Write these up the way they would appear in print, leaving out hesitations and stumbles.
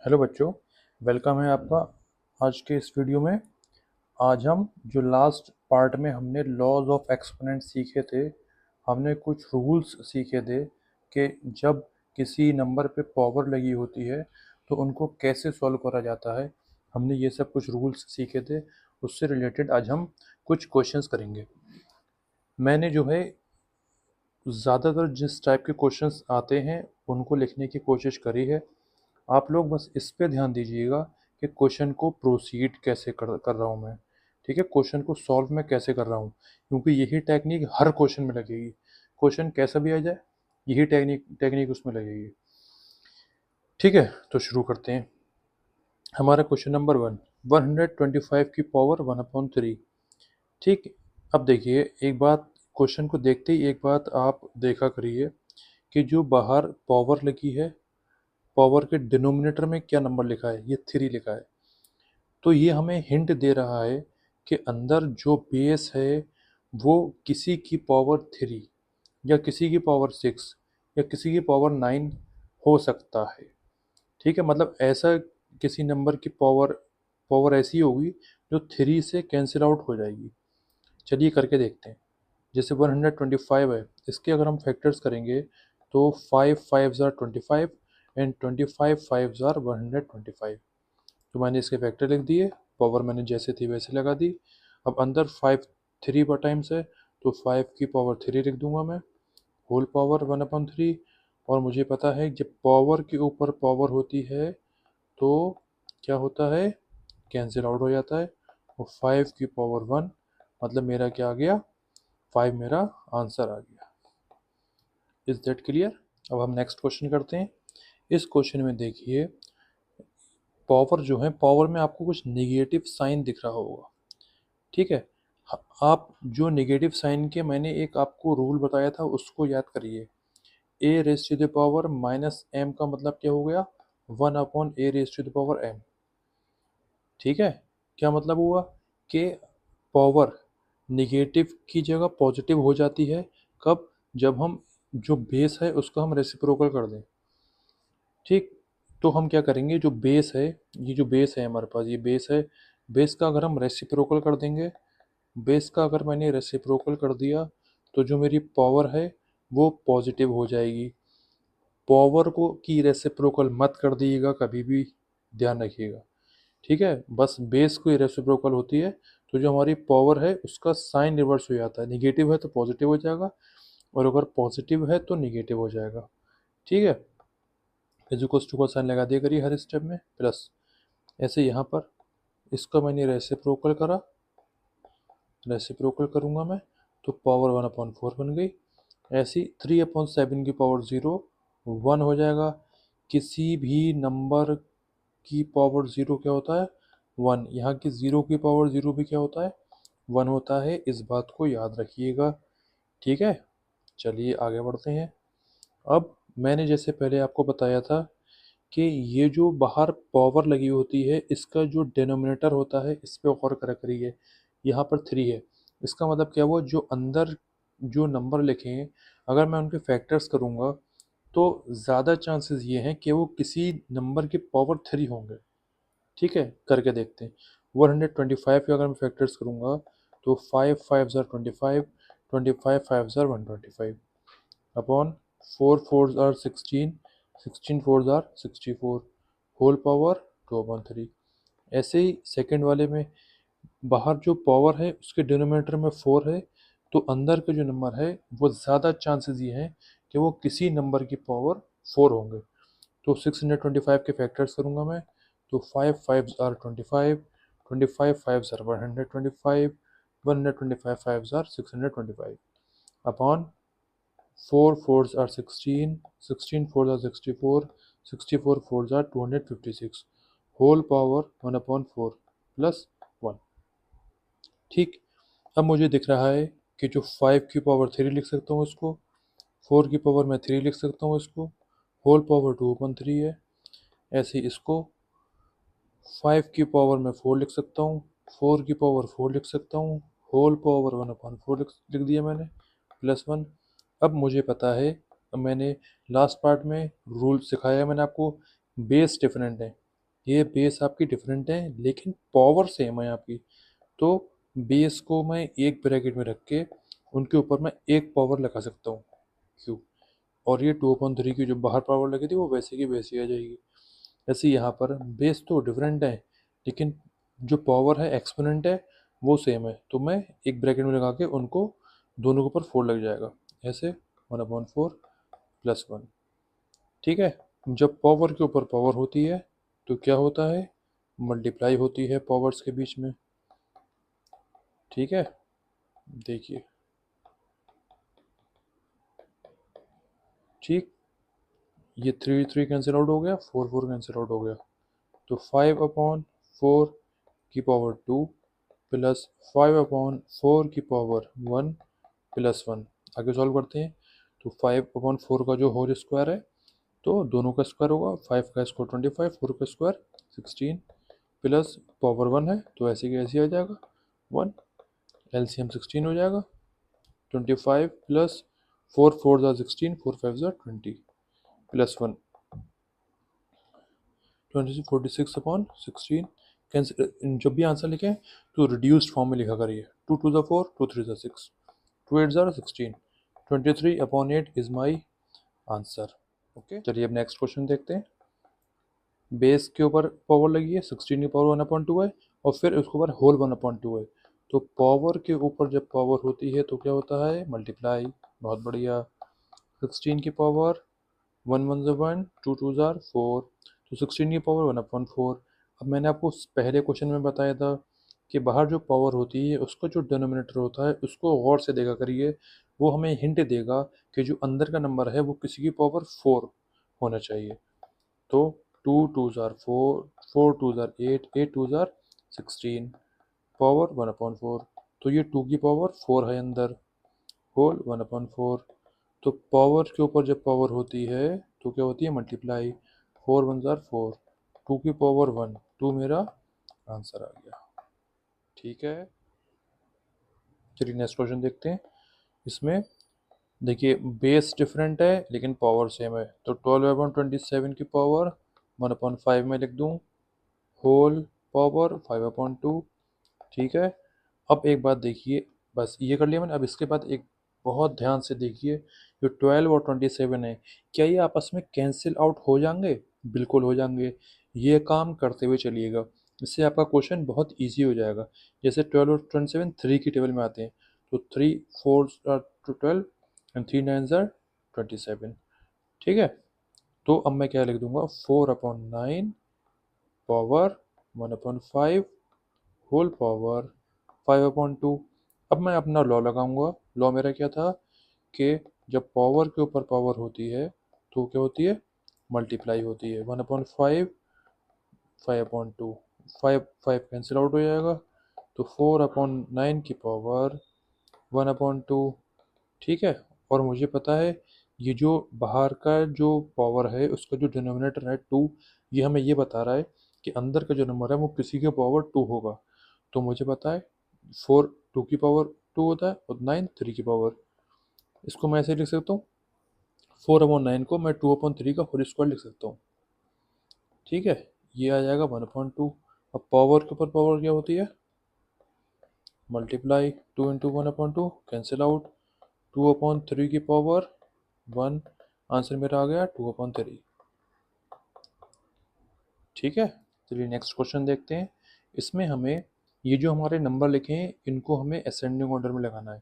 Hello बच्चों, welcome है आपका आज के इस वीडियो में। आज हम जो लास्ट पार्ट में हमने लॉज ऑफ एक्सपोनेंट सीखे थे, हमने कुछ रूल्स सीखे थे कि जब किसी नंबर पे पावर लगी होती है तो उनको कैसे सॉल्व करा जाता है। हमने ये सब कुछ रूल्स सीखे थे, उससे रिलेटेड आज हम कुछ क्वेश्चंस करेंगे। मैंने जो है ज़्यादातर जिस टाइप के क्वेश्चंस आते हैं उनको लिखने की कोशिश करी है। आप लोग बस इस पे ध्यान दीजिएगा कि क्वेश्चन को प्रोसीड कैसे कर रहा हूँ मैं। ठीक है, क्वेश्चन को सॉल्व मैं कैसे कर रहा हूँ, क्योंकि यही टेक्निक हर क्वेश्चन में लगेगी। क्वेश्चन कैसा भी आ जाए, यही टेक्निक टेक्निक उसमें लगेगी। ठीक है, तो शुरू करते हैं। हमारा क्वेश्चन नंबर 125 की पावर 1/3। ठीक, अब देखिए एक बात, क्वेश्चन को देखते ही एक बात आप देखा करिए कि जो बाहर पावर लगी है, पावर के डिनोमिनेटर में क्या नंबर लिखा है, ये 3 लिखा है। तो ये हमें हिंट दे रहा है कि अंदर जो बेस है वो किसी की पावर 3 या किसी की पावर 6 या किसी की पावर 9 हो सकता है। ठीक है, मतलब ऐसा किसी नंबर की पावर पावर ऐसी होगी जो 3 से कैंसिल आउट हो जाएगी। चलिए करके देखते हैं। जैसे 125 है, इसके अगर हम फैक्टर्स करेंगे तो 5 5 ज़ार 25 एंड 25 5 ज़ार 125। तो मैंने इसके फैक्टर लिख दिए, पावर मैंने जैसे थी वैसे लगा दी। अब अंदर 5 3 पर टाइम्स है तो 5 की पावर 3 लिख दूंगा मैं, होल पावर 1/3। और मुझे पता है जब पावर के ऊपर पावर होती है तो क्या होता है, कैंसिल आउट हो जाता है। और 5 की पावर 1 मतलब मेरा क्या आ गया, 5 मेरा आंसर आ गया। Is that clear? अब हम नेक्स्ट क्वेश्चन करते हैं। इस क्वेश्चन में देखिए, पावर जो है, पावर में आपको कुछ नेगेटिव साइन दिख रहा होगा। ठीक है, आप जो नेगेटिव साइन के मैंने एक आपको रूल बताया था उसको याद करिए। A raise to the power minus m का मतलब क्या हो गया, 1/a⁻m। ठीक है, क्या मतलब हुआ कि पावर निगेटिव की जगह पॉजिटिव हो जाती है। कब? जब हम जो बेस है उसको हम रेसिप्रोकल कर दें। ठीक, तो हम क्या करेंगे, जो बेस है, ये जो बेस है हमारे पास, ये बेस है, बेस का अगर हम रेसिप्रोकल कर देंगे, बेस का अगर मैंने रेसिप्रोकल कर दिया तो जो मेरी पावर है वो पॉजिटिव हो जाएगी। पावर को की रेसिप्रोकल मत कर दिएगा कभी भी, ध्यान रखिएगा। ठीक है, बस बेस को रेसिप्रोकल होती है तो जो हमारी पावर है उसका साइन रिवर्स हो जाता है। निगेटिव है तो पॉजिटिव हो जाएगा, और अगर पॉजिटिव है तो निगेटिव हो जाएगा। ठीक है, इक्वल्स टू का साइन लगा दिया करिए हर स्टेप में, प्लस ऐसे यहाँ पर इसका मैंने रेसिप्रोकल करा, रेसिप्रोकल करूँगा मैं तो पावर 1/4 बन गई। ऐसी 3/7 की पावर 0 1 हो जाएगा। किसी भी नंबर की पावर 0 क्या होता है, 1। यहाँ की 0 की पावर 0 भी क्या होता है, 1 होता है। इस बात को याद रखिएगा। ठीक है, चलिए आगे बढ़ते हैं। अब मैंने जैसे पहले आपको बताया था कि ये जो बाहर पावर लगी होती है इसका जो डिनोमिनेटर होता है, इस पे गौर करा करिए। यहाँ पर 3 है, इसका मतलब क्या हुआ, जो अंदर जो नंबर लिखे हैं अगर मैं उनके फैक्टर्स करूँगा तो ज़्यादा चांसेस ये हैं कि वो किसी नंबर की पावर 3 होंगे। ठीक है, करके देखते हैं। 125 के अगर मैं फैक्टर्स करूँगा तो 5 5 ज़ार 25, 25 5 ज़ार 125 अपॉन 4 4 ज़ार 16, 16 4 ज़ार 64, होल पावर 2/3। ऐसे ही सेकंड वाले में बाहर जो पावर है उसके डिनोमिनेटर में 4 है तो अंदर के जो नंबर है वो ज़्यादा चांसेस ये हैं कि वो किसी नंबर की पावर 4 होंगे। तो 625 के फैक्टर्स करूँगा मैं तो 5 5 ज़ार 25, 25 5 ज़ार 125, 125 5 ज़ार 625 अपॉन 4 4 ज़ार 16, 16 4 ज़ार 64, 64 4 ज़ार 256, होल पावर 1/4 प्लस 1। ठीक, अब मुझे दिख रहा है कि जो 5 की पावर 3 लिख सकता हूँ इसको, 4 की पावर मैं 3 लिख सकता हूँ इसको, होल पावर 2/3 है। ऐसे ही इसको 5 की पावर में 4 लिख सकता हूँ, 4 की पावर 4 लिख सकता हूँ, होल पावर 1/4 लिख दिया मैंने, प्लस 1। अब मुझे पता है, अब मैंने लास्ट पार्ट में रूल सिखाया है मैंने आपको, बेस डिफरेंट है। ये बेस आपकी डिफरेंट है लेकिन पावर सेम है आपकी। तो बेस को मैं एक ब्रैकेट में रख के उनके ऊपर मैं एक पावर लगा सकता हूँ, क्यों। और ये 2/3 की जो बाहर पावर लगी थी वो वैसे की वैसी आ जाएगी। ऐसे यहाँ पर बेस तो डिफरेंट है लेकिन जो पावर है एक्सपोनेंट है वो सेम है, तो मैं एक ब्रैकेट में लगा के उनको दोनों के ऊपर 4 लग जाएगा। ऐसे 1/4 + 1। ठीक है। जब पावर के ऊपर पावर होती है तो क्या होता है, मल्टीप्लाई होती है पावर्स के बीच में। ठीक है, देखिए। ठीक, ये 3 3 कैंसिल आउट हो गया, 4 4 कैंसिल आउट हो गया। तो 5/4 की पावर 2 प्लस 5/4 की पावर 1 + 1। आगे सॉल्व करते हैं। तो 5/4 का जो होल स्क्वायर है तो दोनों का स्क्वायर होगा, 5 का स्क्वायर 25, 4 का स्क्वायर 16 प्लस पावर 1 है तो ऐसे की ऐसे आ जाएगा 1। एलसीएम 16 हो जाएगा। 25 प्लस 4 4 ज़ा 16, 4 5 ज़ा 20 प्लस 1 26 46/16। कैंसिल, जब भी आंसर लिखें तो रिड्यूस्ड फॉर्म में लिखा करिए। 2 2 ज़ा 4, 2 3 ज़ा 6, 2 8 ज़ा 16। 23/8 इज माई आंसर। ओके, चलिए अब नेक्स्ट क्वेश्चन देखते हैं। बेस के ऊपर पावर लगी है, 16 की पावर 1/2 है और फिर उसके ऊपर होल 1/2 है। तो पावर के ऊपर जब पावर होती है तो क्या होता है, मल्टीप्लाई। बहुत बढ़िया। 16 की पावर 1 1 ज़ा 1, 2 2 ज़ा 4, तो 16 की पावर 1/4। अब मैंने आपको पहले क्वेश्चन में बताया था कि बाहर जो पावर होती है उसका जो डिनोमिनेटर होता है उसको गौर से देखा करिए, वो हमें हिंट देगा कि जो अंदर का नंबर है वो किसी की पावर 4 होना चाहिए। तो 2 2 ज़ा 4, 4 2 ज़ा 8, 8 2 ज़ा 16, पावर 1/4। तो ये 2 की पावर 4 है अंदर, होल 1/4। तो पावर के ऊपर जब पावर होती है तो क्या होती है, मल्टीप्लाई। 4 1 ज़ा 4, 2 की पावर 1, 2 मेरा आंसर आ गया। ठीक है, चलिए नेक्स्ट क्वेश्चन देखते हैं। इसमें देखिए बेस डिफरेंट है लेकिन पावर सेम है। तो 12/27 की पावर 1/5 में लिख दूँ, होल पावर 5/2। ठीक है। अब एक बात देखिए, बस ये कर लिया मैंने। अब इसके बाद एक बहुत ध्यान से देखिए, जो 12 और 27 है क्या ये आपस में कैंसिल आउट हो जाएंगे? बिल्कुल हो जाएंगे। ये काम करते हुए चलिएगा, इससे आपका क्वेश्चन बहुत इजी हो जाएगा। जैसे 12 और 27 3 की टेबल में आते हैं, तो 3 4 to 12 एंड 3 9 are 27। ठीक है। तो अब मैं क्या लिख दूंगा, 4/9 पावर 1/5 होल पावर 5/2। अब मैं अपना लॉ लगाऊंगा। लॉ मेरा क्या था कि जब पावर के ऊपर पावर होती है तो क्या होती है, मल्टीप्लाई होती है। 1/5 5/2, 5 5 कैंसिल आउट हो जाएगा। तो 4/9 की पावर 1/2। ठीक है। और मुझे पता है ये जो बाहर का जो पावर है उसका जो डिनोमिनेटर है 2, ये हमें ये बता रहा है कि अंदर का जो नंबर है वो किसी के पावर 2 होगा। तो मुझे पता है 4 2 की पावर 2 होता है और 9 3 की पावर। इसको मैं ऐसे लिख सकता हूँ, 4/9 को मैं 2/3 का होल स्क्वायर लिख सकता हूँ। ठीक है, ये आ जाएगा 1/2। अब पावर के ऊपर पावर क्या होती है, मल्टीप्लाई। 2 इंटू 1/2 कैंसिल आउट, 2/3 की पावर 1। आंसर मेरा आ गया 2/3। ठीक है, चलिए नेक्स्ट क्वेश्चन देखते हैं। इसमें हमें ये जो हमारे नंबर लिखे हैं इनको हमें असेंडिंग ऑर्डर में लगाना है।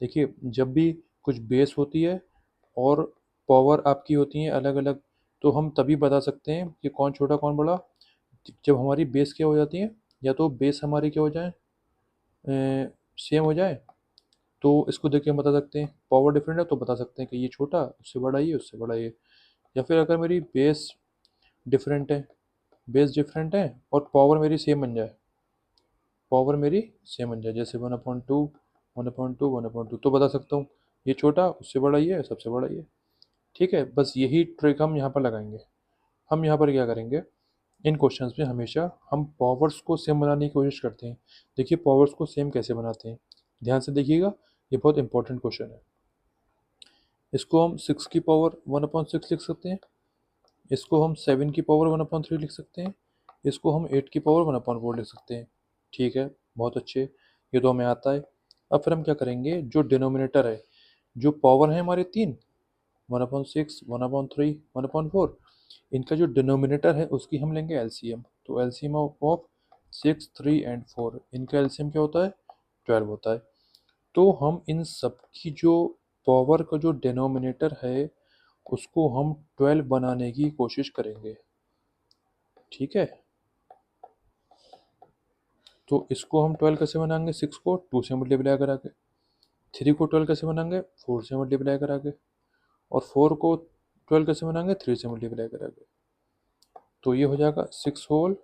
देखिए जब भी कुछ बेस होती है और पावर आपकी होती हैं अलग अलग, तो हम तभी बता सकते हैं कि कौन छोटा कौन बड़ा, जब हमारी बेस क्या हो जाती है, या तो बेस हमारी क्या हो जाए, सेम हो जाए। तो इसको देख के हम बता सकते हैं, पावर डिफरेंट है तो बता सकते हैं कि ये छोटा उससे बड़ा ये उससे बड़ा ये। या फिर अगर मेरी बेस डिफरेंट है, बेस डिफरेंट है और पावर मेरी सेम बन जाए, पावर मेरी सेम बन जाए, जैसे 1/2 1/2 1/2, तो बता सकता हूँ ये छोटा उससे बड़ा ये सबसे बड़ा ये। ठीक है, बस यही ट्रिक हम यहाँ पर लगाएंगे। हम यहाँ पर क्या करेंगे, इन क्वेश्चंस में हमेशा हम पावर्स को सेम बनाने की कोशिश करते हैं। देखिए पावर्स को सेम कैसे बनाते हैं, ध्यान से देखिएगा, ये बहुत इंपॉर्टेंट क्वेश्चन है। इसको हम 6 की पावर 1/6 लिख सकते हैं, इसको हम 7 की पावर 1/3 लिख सकते हैं, इसको हम 8 की पावर 1/4 लिख सकते हैं। ठीक है, बहुत अच्छे, ये तो हमें आता है। अब फिर हम क्या करेंगे, जो डिनोमिनेटर है, जो पावर है हमारे तीन, 1/6, 1/3, 1/4, इनका जो डिनोमिनेटर है उसकी हम लेंगे एलसीएम। तो एलसीएम ऑफ 6, 3 एंड 4, इनका एलसीएम क्या होता है, 12 होता है। तो हम इन सब की जो पावर का जो डिनोमिनेटर है उसको हम 12 बनाने की कोशिश करेंगे। ठीक है, तो इसको हम 12 कैसे बनाएंगे, 6 को 2 से मल्टीप्लाई करा के, 3 को 12 कैसे बनाएंगे, 4 से मल्टीप्लाई करा के, और 4 को 12 कैसे बनाएंगे, 3 से मल्टीप्लाई करा के। तो ये हो जाएगा 6 होल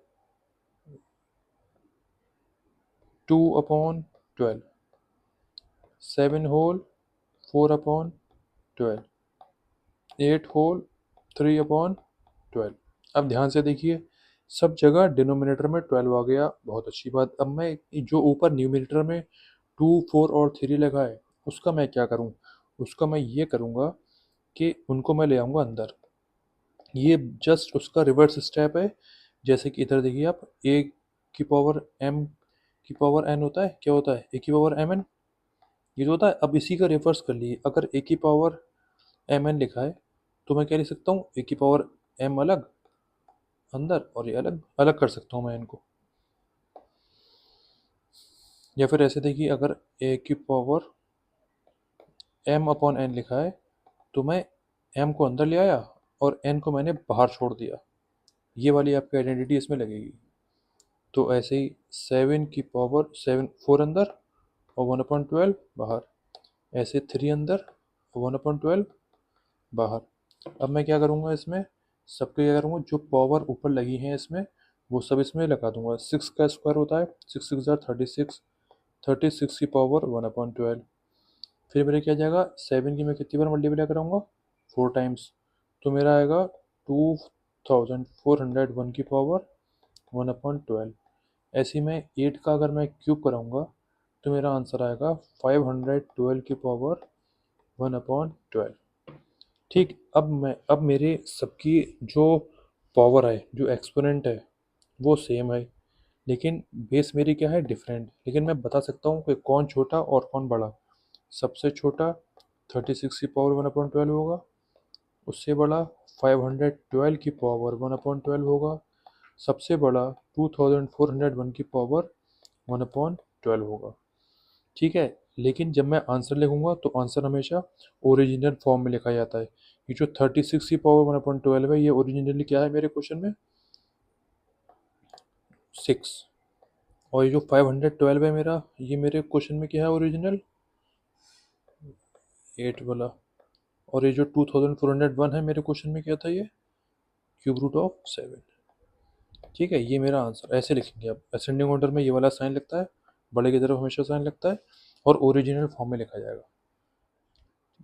2/12, 7 होल 4/12, 8 होल 3/12। अब ध्यान से देखिए, सब जगह डिनोमिनेटर में 12 आ गया, बहुत अच्छी बात। अब मैं जो ऊपर न्यूमिनेटर में 2, 4 और 3 लगा है उसका मैं क्या करूं, उसका मैं ये करूंगा कि उनको मैं ले आऊंगा अंदर। ये जस्ट उसका रिवर्स स्टेप है। जैसे कि इधर देखिए आप, ए की पावर एम की पावर एन होता है, क्या होता है, ए की पावर एम एन, ये जो होता है। अब इसी का रिवर्स कर लिए, अगर ए की पावर एम एन लिखा है तो मैं क्या लिख सकता हूँ, ए की पावर एम अलग अंदर और ये अलग अलग कर सकता हूँ मैं इनको। या फिर ऐसे देखिए, अगर ए की पावर एम अपॉन एन लिखा है तो मैं एम को अंदर ले आया और एन को मैंने बाहर छोड़ दिया, ये वाली आपकी आइडेंटिटी इसमें लगेगी। तो ऐसे ही 7 की पावर 7, 4 अंदर और 1/12 बाहर, ऐसे 3 अंदर और 1/12 बाहर। अब मैं क्या करूँगा, इसमें सबके क्या करूँगा, जो पावर ऊपर लगी हैं इसमें वो सब इसमें लगा दूंगा। 6 का स्क्वायर होता है 6 6 36, 36 की पावर 1/12। फिर मेरे क्या जाएगा, 7 की मैं कितनी बार मल्टीप्लाई कराऊंगा, 4 टाइम्स। तो मेरा आएगा 2401 की पावर 1/12। ऐसे ही मैं 8 का अगर मैं क्यूब कराऊंगा तो मेरा आंसर आएगा 512 की पावर 1/12। ठीक, अब मेरे सबकी जो पावर है, जो एक्सपोनेंट है, वो सेम है, लेकिन बेस मेरी क्या है, डिफरेंट। लेकिन मैं बता सकता हूँ कि कौन छोटा और कौन बड़ा। सबसे छोटा 36 की पावर 1/12 होगा, उससे बड़ा 512 की पावर 1/12 होगा, सबसे बड़ा 2401 की पावर 1/12 होगा। ठीक है, लेकिन जब मैं आंसर लिखूंगा तो आंसर हमेशा ओरिजिनल फॉर्म में लिखा जाता है। ये जो 36 की पावर 1/12 है, ये ओरिजिनली क्या है मेरे क्वेश्चन में, 6। और ये जो 512 है मेरा, ये मेरे क्वेश्चन में क्या है ओरिजिनल, 8 वाला। और ये जो 2401 है मेरे क्वेश्चन में क्या था, ये क्यूब रूट ऑफ 7। ठीक है, ये मेरा आंसर। ऐसे लिखेंगे आप, असेंडिंग ऑर्डर में ये वाला साइन लगता है, बड़े की तरफ हमेशा साइन लगता है, और ओरिजिनल फॉर्म में लिखा जाएगा।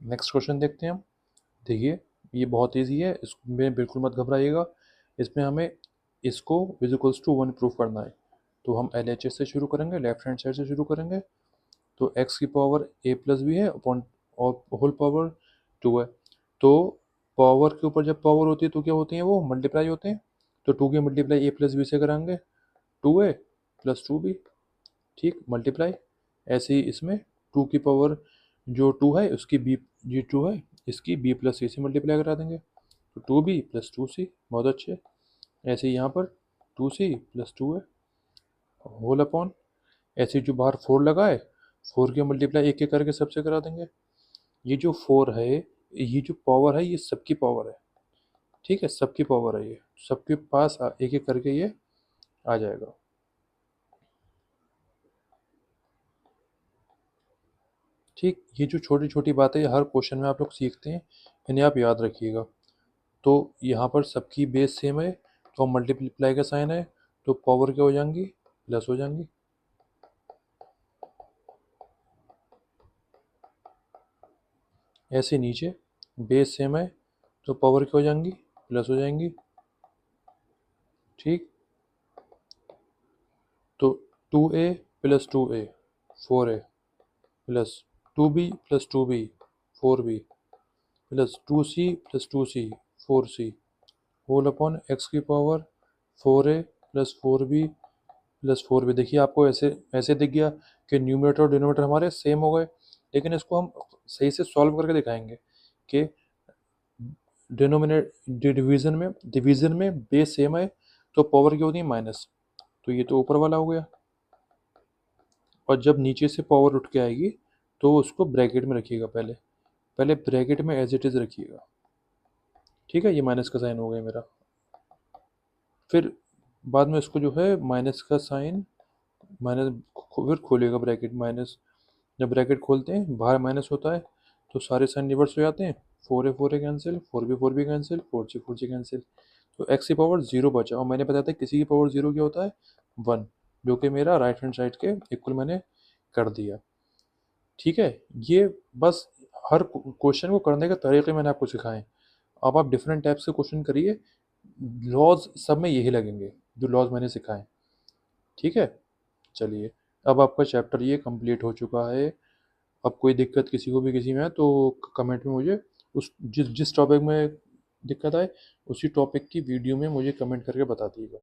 नेक्स्ट क्वेश्चन देखते हैं हम। देखिए, ये बहुत ईजी है, इसमें बिल्कुल मत घबराइएगा। इसमें हमें इसको इज इक्वल्स टू 1 प्रूफ करना है। तो हम एल एच एस से शुरू करेंगे, लेफ्ट हैंड साइड से शुरू करेंगे। तो एक्स की पावर ए प्लस बी है अपॉन और होल पावर 2 है। तो पावर के ऊपर जब पावर होती है तो क्या होती है, वो मल्टीप्लाई होते हैं। तो 2 की मल्टीप्लाई ए प्लस बी से कराएंगे, 2a प्लस 2b। ठीक, मल्टीप्लाई। ऐसे ही इसमें 2 की पावर जो 2 है उसकी बी, जी 2 है इसकी बी प्लस सी से मल्टीप्लाई करा देंगे। तो 2b प्लस 2c, बहुत अच्छे। ऐसे ही यहाँ पर 2c प्लस 2 है होल अपॉन, ऐसे जो बाहर 4 लगा है 4 की मल्टीप्लाई एक एक करके सबसे करा देंगे। ये जो 4 है, ये जो पावर है, ये सबकी पावर है। ठीक है, सबकी पावर है, ये सबके पास एक एक करके ये आ जाएगा। ठीक, ये जो छोटी छोटी बातें हर क्वेश्चन में आप लोग सीखते हैं, इन्हें आप याद रखिएगा। तो यहाँ पर सबकी बेस सेम है, तो मल्टीप्लाई का साइन है, तो पावर क्या हो जाएंगी, प्लस हो जाएंगी। ऐसे नीचे बेस सेम है तो पावर क्या हो जाएंगी, प्लस हो जाएंगी। ठीक, तो 2a plus 2a 4a plus 2b plus 2b 4b plus 2c plus 2c 4c whole upon x की पावर 4a +4b देखिए आपको ऐसे ऐसे दिख गया कि न्यूमरेटर और डिनोमिनेटर हमारे सेम हो गए। लेकिन इसको हम सही से सॉल्व करके दिखाएंगे कि डिवीजन में बेस सेम है तो पावर क्या होती है माइनस, तो ये तो ऊपर वाला हो गया। और जब नीचे से पावर उठ के आएगी तो उसको ब्रैकेट में रखिएगा, पहले पहले ब्रैकेट में एज इट इज़ रखिएगा। ठीक है, ये माइनस का साइन हो गया मेरा। फिर बाद में इसको जो है माइनस का साइन माइनस, फिर खोलिएगा ब्रैकेट माइनस। जब ब्रैकेट खोलते हैं बाहर माइनस होता है तो सारे साइन रिवर्स हो जाते हैं। 4a cancel, 4b cancel, 4c cancel, तो x की पावर 0 बचा। और मैंने बताया था किसी की पावर 0 क्या होता है 1, जो कि मेरा राइट हैंड साइड के इक्वल मैंने कर दिया। ठीक है, ये बस हर क्वेश्चन को करने के तरीके मैंने आपको सिखाए। अब आप डिफरेंट टाइप्स के क्वेश्चन करिए, लॉज सब में यही लगेंगे जो लॉज मैंने सिखाए। ठीक है, चलिए अब आपका चैप्टर ये कंप्लीट हो चुका है। अब कोई दिक्कत किसी को भी किसी में है तो कमेंट में मुझे उस जिस जिस टॉपिक में दिक्कत आए उसी टॉपिक की वीडियो में मुझे कमेंट करके बता दीजिएगा।